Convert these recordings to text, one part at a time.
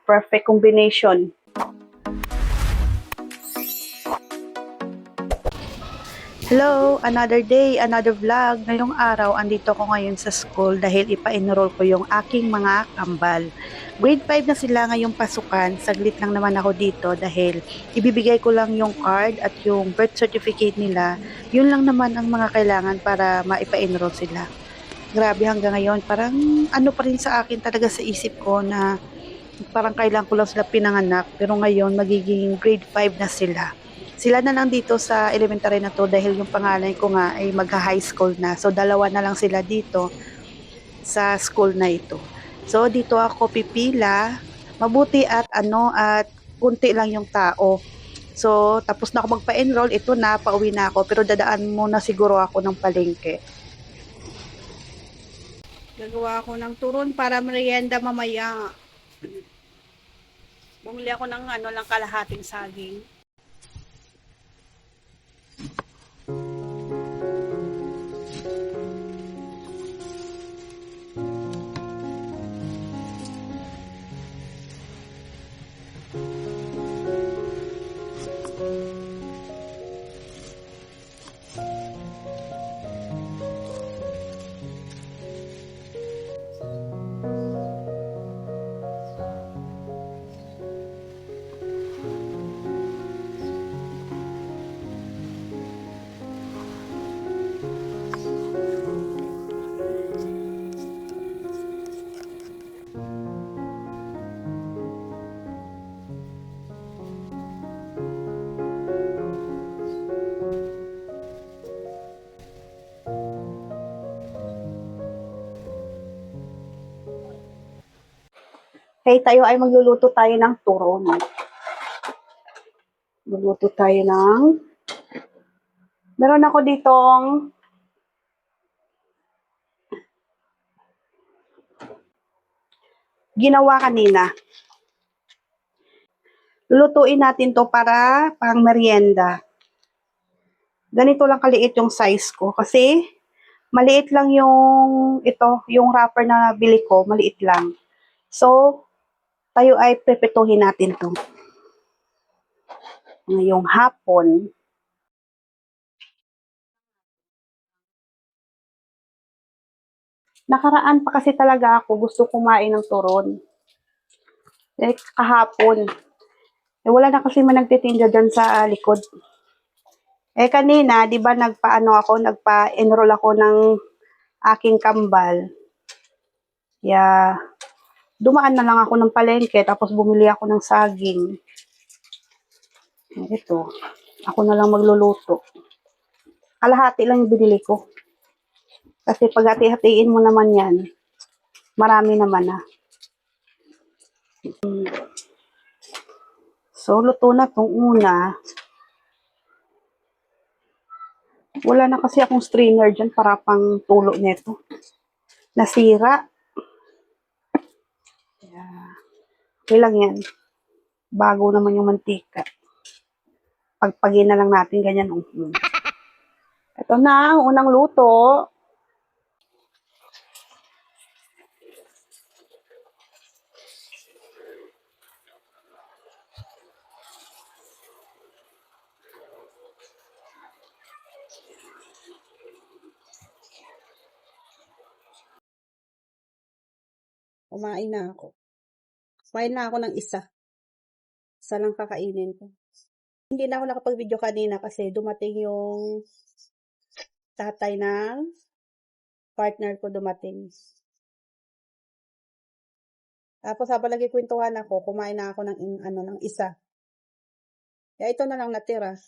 Perfect combination. Hello, another day, another vlog. Ngayong araw, andito ko ngayon sa school dahil ipa-enroll ko yung aking mga kambal. Grade 5 na sila ngayong pasukan. Saglit lang naman ako dito dahil ibibigay ko lang yung card at yung birth certificate nila. Yun lang naman ang mga kailangan para maipa-enroll sila. Grabe hanggang ngayon, parang ano pa rin sa akin talaga sa isip ko na parang kailan ko lang sila pinanganak pero ngayon magiging grade 5 na sila. Sila na lang dito sa elementary na to dahil yung panganay ko nga ay magha-high school na. So dalawa na lang sila dito sa school na ito. So dito ako pipila, mabuti at kunti lang yung tao. So tapos na ako magpa-enroll, ito na, pauwi na ako pero dadaan muna siguro ako ng palengke. Gagawa ako ng turon para merienda mamaya. Bumili ako ng kalahating saging. Okay, tayo ay magluluto tayo ng turon. Magluluto tayo ng... Meron ako ditong ginawa kanina. Lulutuin natin to para pang merienda. Ganito lang kaliit yung size ko kasi maliit lang yung wrapper na bili ko, maliit lang. So, tayo ay prepetuhin natin to. Ngayong hapon, nakaraan pa kasi talaga ako gusto kumain ng turon. Kahapon. Wala na kasi man nagtitinda dyan sa likod. Kanina, di ba nagpa-enroll ako ng aking kambal. Kaya, dumaan na lang ako ng palengke, tapos bumili ako ng saging. Ito, ako na lang magluluto. Kalahati lang yung binili ko. Kasi pag hati-hatiin mo naman yan, marami naman na. So, luto na itong una. Wala na kasi akong strainer dyan para pang tulo nito. Nasira. Okay lang yan. Bago naman yung mantika. Pagpagin na lang natin ganyan. Ito na, ang unang luto. Kumain na ako. Kumain na ako ng isa. Isa lang kakainin ko. Hindi na ako nakapag-video kanina kasi dumating yung tatay ng partner ko dumating. Tapos habang nagkikwentuhan ako, kumain na ako ng isa. Kaya ito na lang natira.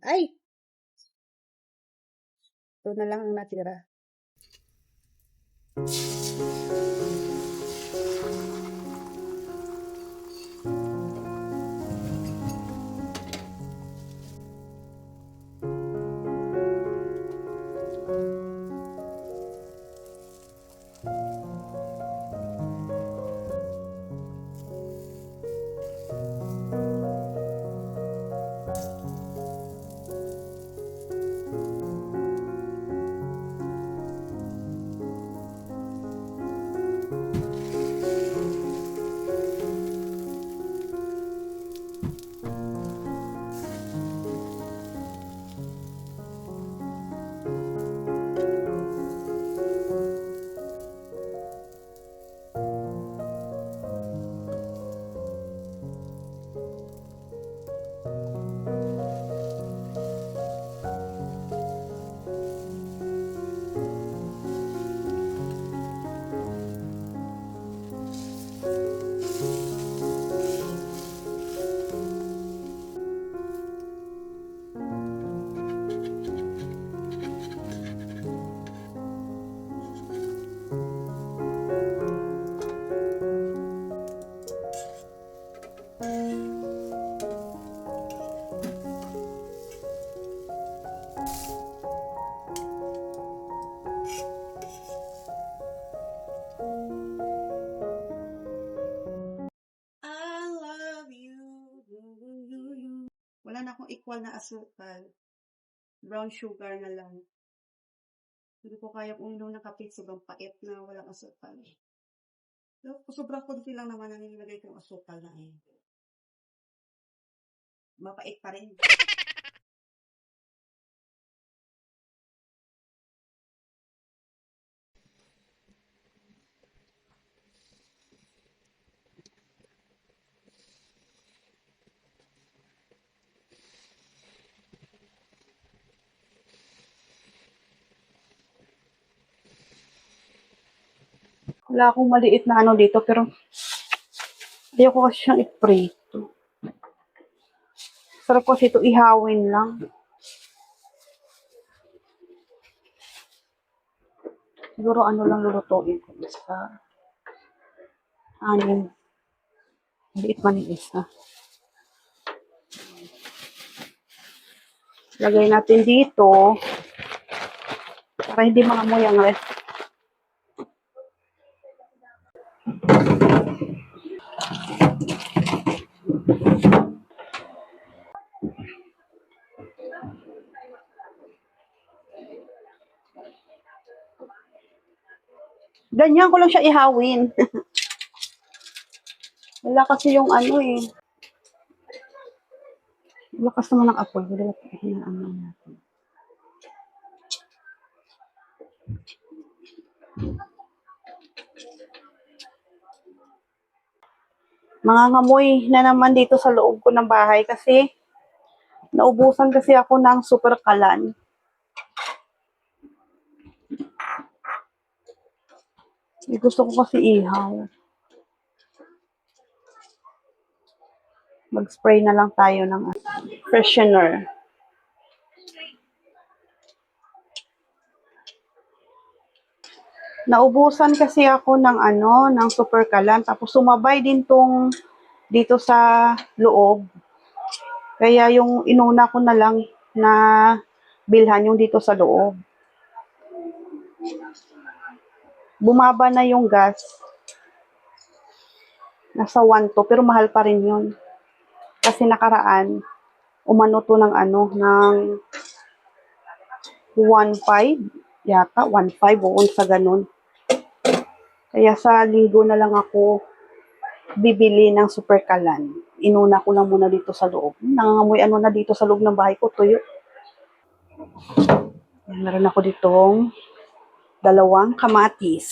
Ay! Ito na lang ang natira. naman akong equal na asukal. Brown sugar na lang. Hindi ko kaya uminom ng kape, sobrang pait na walang asukal. So, sobrang konti lang naman ang nilagay kong asukal na eh. Mapait pa rin. Wala akong maliit na ano dito, pero ayoko kasi siyang i-prito. Sarap kasi ito ihawin lang. Siguro ano lang lulutuin ko. Basta anin. Maliit man yung isa. Lagay natin dito. Para hindi maamoy ang rest. Ganyan ko lang siya ihawin. Wala kasi yung ano eh. Lakas naman ng apoy. Wala hinaan lang natin. Mangangamoy na naman dito sa loob ko ng bahay kasi naubusan kasi ako ng super kalan. Gusto ko kasi ihaw. Mag-spray na lang tayo ng freshener. Naubusan kasi ako ng ng super kalan. Tapos sumabay din tong dito sa loob. Kaya yung inuna ko na lang na bilhan yung dito sa loob. Bumaba na yung gas. Nasa 1 to, pero mahal pa rin yun. Kasi nakaraan, umano to ng ng 1.5 yata, 1.5 o sa ganun. Kaya sa linggo na lang ako bibili ng super kalan. Inuna ko lang muna dito sa loob. Nangangamoy na dito sa loob ng bahay ko, tuyo. Meron ako ditong 2 kamatis.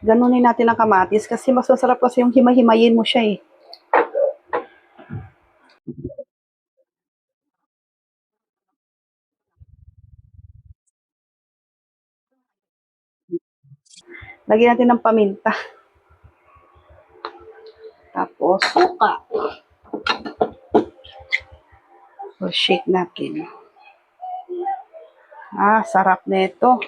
Ganunin natin ang kamatis kasi mas masarap kasi yung himay-himayin mo siya eh. Lagyan natin ng paminta. Tapos, suka. So, shake natin. Sarap nito.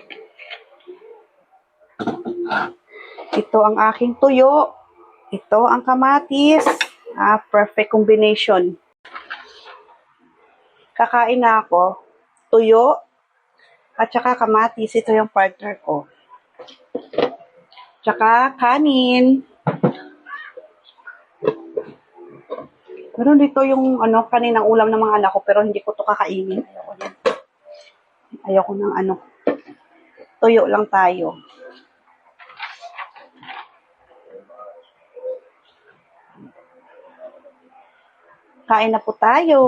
Ito ang aking tuyo. Ito ang kamatis. Perfect combination. Kakain na ako. Tuyo at saka kamatis. Ito yung partner ko. Tsaka kanin. Pero dito yung kaninang ulam ng mga anak ko pero hindi ko to kakainin. Ayoko yan. Ayoko ng tuyo lang tayo. Kain na po tayo.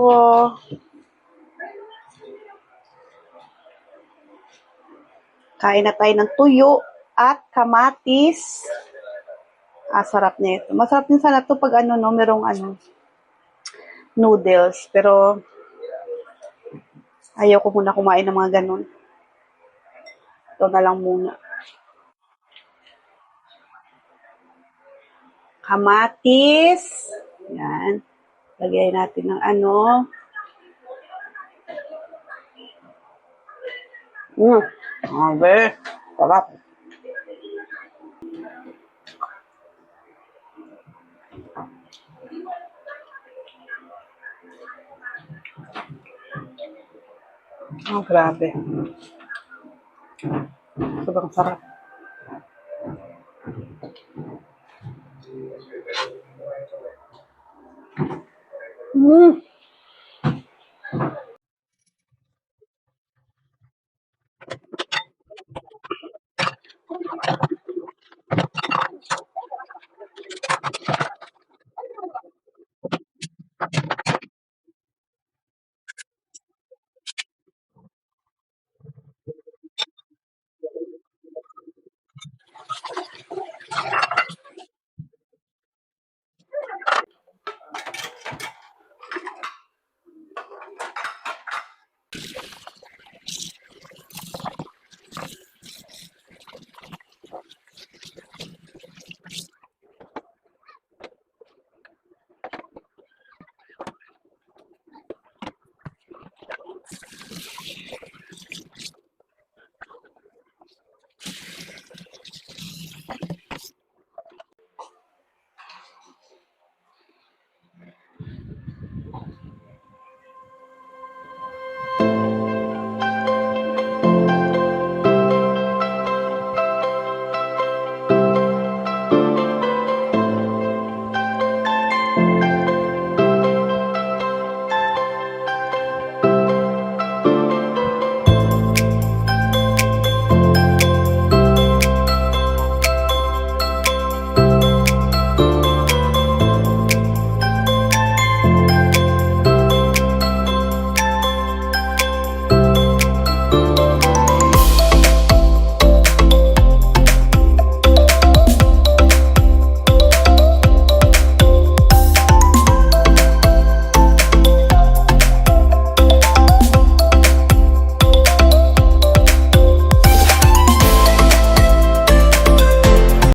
Kain na tayo ng tuyo at kamatis. Sarap nito. Masarap din sana to pag merong noodles. Pero ayaw ko muna kumain ng mga ganun. Ito na lang muna. Kamatis. Yan. Lagyan natin ng Abe. Sarap. Grabe. Sobrang sarap.